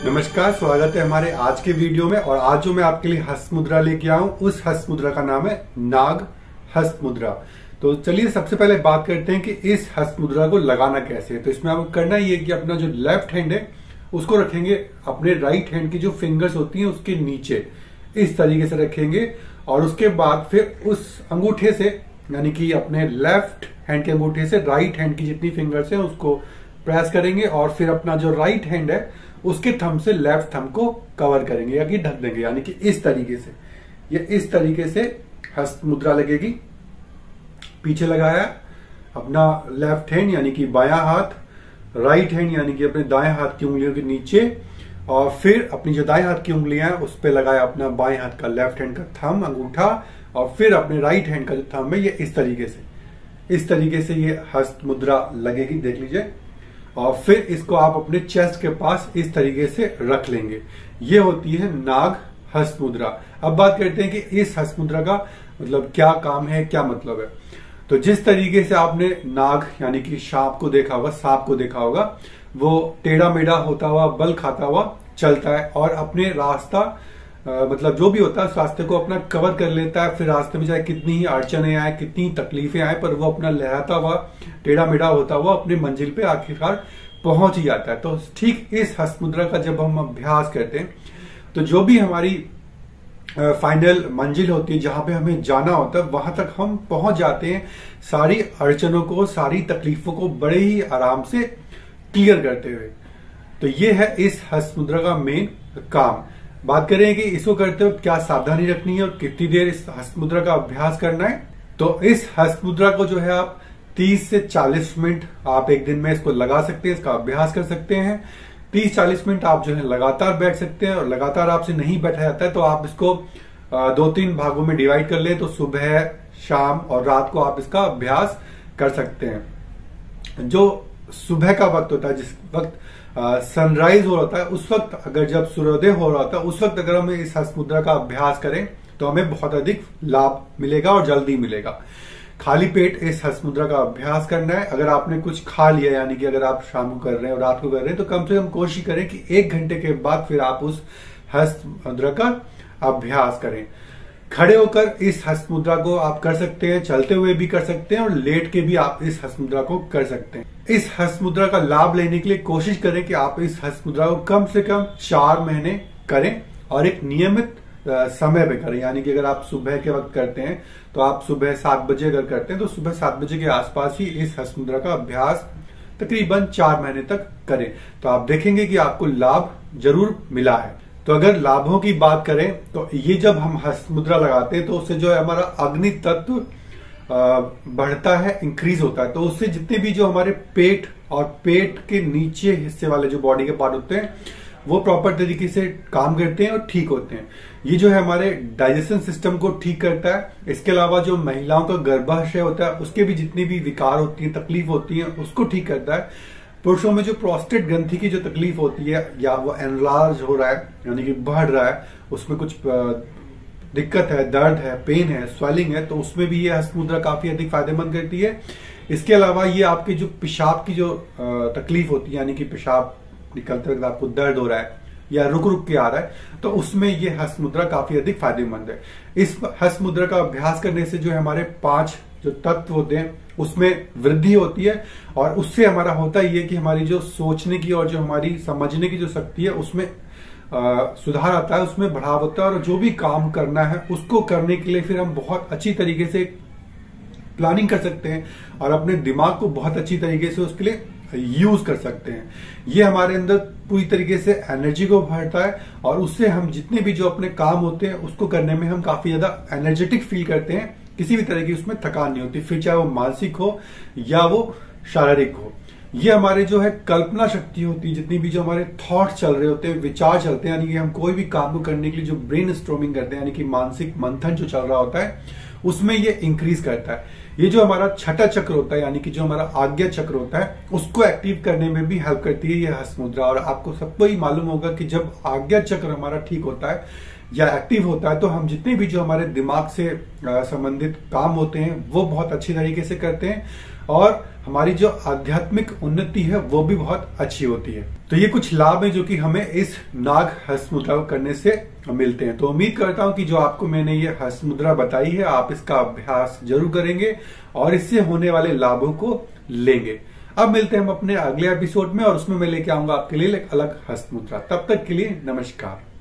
नमस्कार, स्वागत है हमारे आज के वीडियो में। और आज जो मैं आपके लिए हस्त मुद्रा लेके आया हूं, उस हस्त मुद्रा का नाम है नाग हस्त मुद्रा। तो चलिए सबसे पहले बात करते हैं कि इस हस्त मुद्रा को लगाना कैसे है। तो इसमें आपको करना ये है कि अपना जो लेफ्ट हैंड है उसको रखेंगे अपने राइट हैंड की जो फिंगर्स होती हैं उसके नीचे, इस तरीके से रखेंगे। और उसके बाद फिर उस अंगूठे से, यानी कि अपने लेफ्ट हैंड के अंगूठे से राइट हैंड की जितनी फिंगर्स हैं उसको प्रेस करेंगे और फिर अपना जो राइट हैंड है उसके थंब से लेफ्ट थंब को कवर करेंगे या कि ढक देंगे, यानी कि इस तरीके से। ये इस तरीके से हस्त मुद्रा लगेगी। पीछे लगाया अपना लेफ्ट हैंड यानी कि बायां हाथ, राइट हैंड यानी कि अपने दाएं हाथ की उंगलियों के नीचे, और फिर अपनी जो दाएं हाथ की उंगलियां हैं उस पर लगाया अपना बाएं हाथ का लेफ्ट हैंड का थंब अंगूठा, और फिर अपने राइट हैंड का जो थंब है ये इस तरीके से ये हस्त मुद्रा लगेगी, देख लीजिए। और फिर इसको आप अपने चेस्ट के पास इस तरीके से रख लेंगे। ये होती है नाग हस्त मुद्रा। अब बात करते हैं कि इस हस्त मुद्रा का मतलब क्या काम है, क्या मतलब है। तो जिस तरीके से आपने नाग यानी कि सांप को देखा होगा, वो टेढ़ा मेढ़ा होता हुआ, बल खाता हुआ चलता है और अपने रास्ता मतलब जो भी होता है उस रास्ते को अपना कवर कर लेता है। फिर रास्ते में चाहे कितनी ही अड़चने आए, कितनी तकलीफें आए, पर वो अपना लहराता हुआ, टेढ़ा मेढ़ा होता हुआ अपनी मंजिल पे आखिरकार पहुंच ही जाता है। तो ठीक इस हस्त मुद्रा का जब हम अभ्यास करते हैं तो जो भी हमारी फाइनल मंजिल होती है, जहां पे हमें जाना होता है, वहां तक हम पहुंच जाते हैं, सारी अड़चनों को, सारी तकलीफों को बड़े ही आराम से क्लियर करते हुए। तो ये है इस हस्त मुद्रा का मेन काम। बात करें कि इसको करते वक्त क्या सावधानी रखनी है और कितनी देर इस हस्त मुद्रा का अभ्यास करना है। तो इस हस्त मुद्रा को जो है आप 30 से 40 मिनट आप एक दिन में इसको लगा सकते हैं, इसका अभ्यास कर सकते हैं। 30-40 मिनट आप जो है लगातार बैठ सकते हैं, और लगातार आपसे नहीं बैठा जाता है तो आप इसको 2-3 भागों में डिवाइड कर ले। तो सुबह, शाम और रात को आप इसका अभ्यास कर सकते हैं। जो सुबह का वक्त होता है, जिस वक्त सनराइज हो रहा है, उस वक्त अगर जब सूर्योदय हो रहा होता है उस वक्त अगर हम इस हस्त मुद्रा का अभ्यास करें तो हमें बहुत अधिक लाभ मिलेगा और जल्दी मिलेगा। खाली पेट इस हस्त मुद्रा का अभ्यास करना है। अगर आपने कुछ खा लिया, यानी कि अगर आप शाम को कर रहे हैं और रात को कर रहे हैं, तो कम से कम कोशिश करें कि 1 घंटे के बाद फिर आप उस हस्त मुद्रा का अभ्यास करें। खड़े होकर इस हस्त मुद्रा को आप कर सकते हैं, चलते हुए भी कर सकते हैं, और लेट के भी आप इस हस्त मुद्रा को कर सकते हैं। इस हस्त मुद्रा का लाभ लेने के लिए कोशिश करें कि आप इस हस्त मुद्रा को कम से कम 4 महीने करें और एक नियमित समय पे करें। यानी कि अगर आप सुबह के वक्त करते हैं तो आप सुबह 7 बजे अगर करते हैं तो सुबह 7 बजे के आसपास ही इस हस्त मुद्रा का अभ्यास तकरीबन 4 महीने तक करें, तो आप देखेंगे कि आपको लाभ जरूर मिला है। तो अगर लाभों की बात करें तो ये जब हम हस्त मुद्रा लगाते हैं तो उससे जो है हमारा अग्नि तत्व बढ़ता है, इंक्रीज होता है। तो उससे जितने भी जो हमारे पेट और पेट के नीचे हिस्से वाले जो बॉडी के पार्ट होते हैं वो प्रॉपर तरीके से काम करते हैं और ठीक होते हैं। ये जो है हमारे डाइजेशन सिस्टम को ठीक करता है। इसके अलावा जो महिलाओं का गर्भाशय होता है उसके भी जितनी भी विकार होती है, तकलीफ होती है, उसको ठीक करता है। पुरुषों में जो प्रोस्टेट ग्रंथि की जो तकलीफ होती है या वो एनलार्ज हो रहा है यानी कि बढ़ रहा है, उसमें कुछ दिक्कत है, दर्द है, पेन है, स्वेलिंग है, तो उसमें भी ये हस्त मुद्रा काफी अधिक फायदेमंद करती है। इसके अलावा ये आपके जो पेशाब की जो तकलीफ होती है, यानी कि पेशाब निकलते वक्त आपको दर्द हो रहा है या रुक रुक के आ रहा है, तो उसमें ये हस्त मुद्रा काफी अधिक फायदेमंद है। इस हस्त मुद्रा का अभ्यास करने से जो है हमारे 5 जो तत्व होते हैं उसमें वृद्धि होती है, और उससे हमारा होता ही है कि हमारी जो सोचने की और जो हमारी समझने की जो शक्ति है उसमें सुधार आता है, उसमें बढ़ाव होता है। और जो भी काम करना है उसको करने के लिए फिर हम बहुत अच्छी तरीके से प्लानिंग कर सकते हैं और अपने दिमाग को बहुत अच्छी तरीके से उसके लिए यूज कर सकते हैं। ये हमारे अंदर पूरी तरीके से एनर्जी को भरता है, और उससे हम जितने भी जो अपने काम होते हैं उसको करने में हम काफी ज्यादा एनर्जेटिक फील करते हैं। किसी भी तरह की उसमें थकान नहीं होती, फिर चाहे वो मानसिक हो या वो शारीरिक हो। ये हमारे जो है कल्पना शक्ति होती है, जितनी भी जो हमारे थॉट चल रहे होते हैं, विचार चलते हैं, यानी कि हम कोई भी काम को करने के लिए जो ब्रेन स्टॉर्मिंग करते हैं, यानी कि मानसिक मंथन जो चल रहा होता है, उसमें ये इंक्रीज करता है। ये जो हमारा छठा चक्र होता है, यानी कि जो हमारा आज्ञा चक्र होता है, उसको एक्टिव करने में भी हेल्प करती है ये हस्त मुद्रा। और आपको सबको ही मालूम होगा कि जब आज्ञा चक्र हमारा ठीक होता है या एक्टिव होता है तो हम जितने भी जो हमारे दिमाग से संबंधित काम होते हैं वो बहुत अच्छी तरीके से करते हैं, और हमारी जो आध्यात्मिक उन्नति है वो भी बहुत अच्छी होती है। तो ये कुछ लाभ है जो कि हमें इस नाग हस्त मुद्रा को करने से मिलते हैं। तो उम्मीद करता हूं कि जो आपको मैंने ये हस्त मुद्रा बताई है आप इसका अभ्यास जरूर करेंगे और इससे होने वाले लाभों को लेंगे। अब मिलते हैं हम अपने अगले एपिसोड में और उसमें मैं लेके आऊंगा आपके लिए एक अलग हस्त मुद्रा। तब तक के लिए नमस्कार।